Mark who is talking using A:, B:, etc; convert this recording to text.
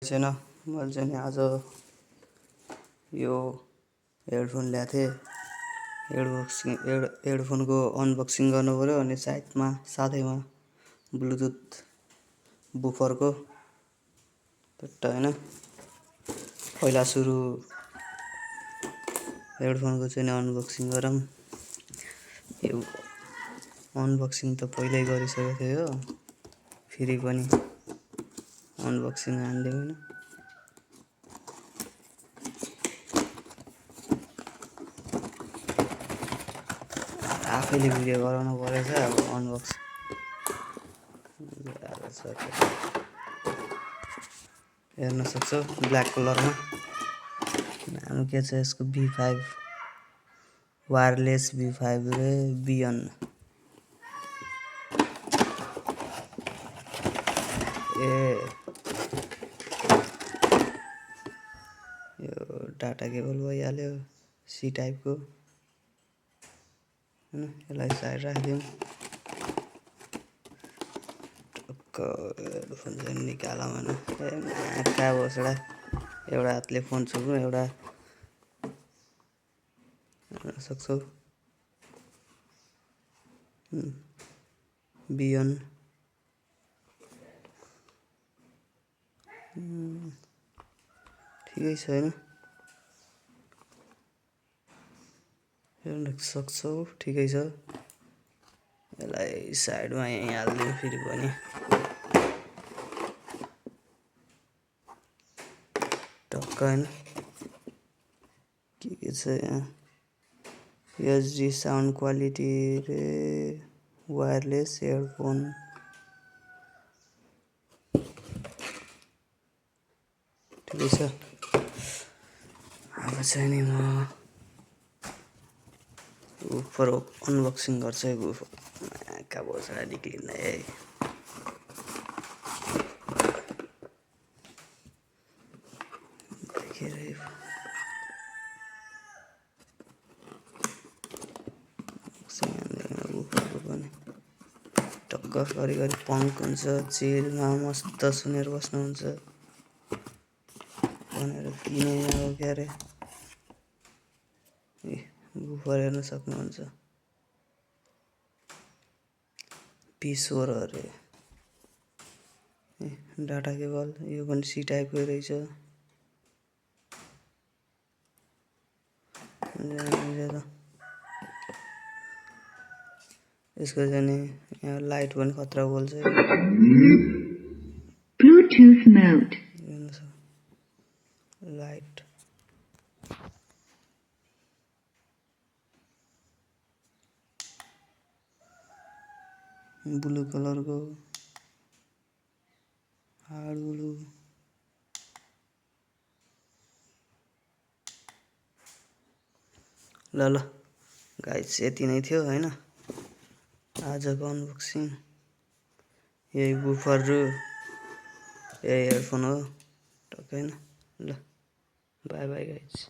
A: छैन। मैले चाहिँ नि आज यो हेडफोन ल्याएको थिएँ। हेडफोनको अनबक्सिङ गर्नु पऱ्यो अनि साथैमा ब्लुटुथ बुफरको होइन। पहिला सुरु हेडफोनको चाहिँ नि अनबक्सिङ गरौँ। यो अनबक्सिङ त पहिल्यै गरिसकेको थियो हो, फेरि पनि अनबक्सिङ हान्दिउँ होइन। आफैले भिडियो गराउनु परेछ अब अनबक्सिङ हेर्न सक्छौ ब्ल्याक कलरमा। नाम के छ यसको? V5 वायरलेस V5 रे बियन। यो डाटा केबल भइहाल्यो सी टाइपको होइन। यसलाई साइड राखिदिउँ। हेडफोन चाहिँ निकालौँ होइन। कहाँ बस्दा एउटा हातले फोन छोप्नु, एउटा हेर्न सक्छौ बियन। ठिकै छ होइन, हेर्न सक्छौ ठिकै छ। यसलाई साइडमा यहीँ हालिदिउँ फेरि पनि। टक्क होइन। के छ यहाँ? एचडी साउन्ड क्वालिटी रे वायरलेस हेडफोन। ठिकै छ। अब चाहिँ नि म बुफर अनबक्सिङ गर्छु है। बुफर कहाँ बसेर निक्लिँदा है। बुफरको पनि टक्क घरिघरि पङ्क हुन्छ, चिलमा मस्त सुनेर बस्नुहुन्छ भनेर किने हो क्या अरे। बुफर हेर्न सक्नुहुन्छ, P4 अरे। डाटा केबल यो पनि सी टाइपको रहेछ। यसको चाहिँ नि यहाँ लाइट पनि खतरा बोल्छ।
B: ब्लुटुथ मोड
A: लाइट ब्लू कलरको हार्ड ब्लू। ल गाइस यति नै थियो होइन आजको अनबक्सिङ। यही बुफर र यही हेडफोन हो टक्कै होइन। ल बाई बाई गाइस।